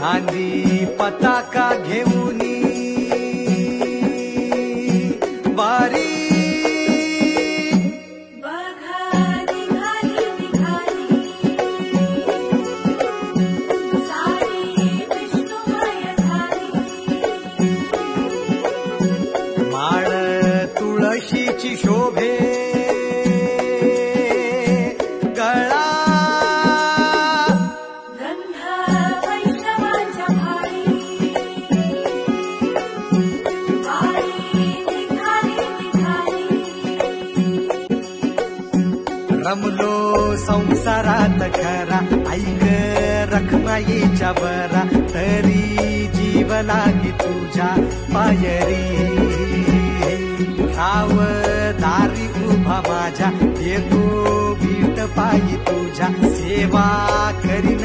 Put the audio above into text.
खांदी पताका घेऊनी वारी माळ तुळशीची शोभे गळा गंध वैष्णवांच्या भाळी रमलो संसारात खरा ऐक रखमाईच्या बरा तरी जीव लागी तुझ्या पायरी राव दारी उभा माझ्या येतो भीट पायी तुझ्या सेवा करीन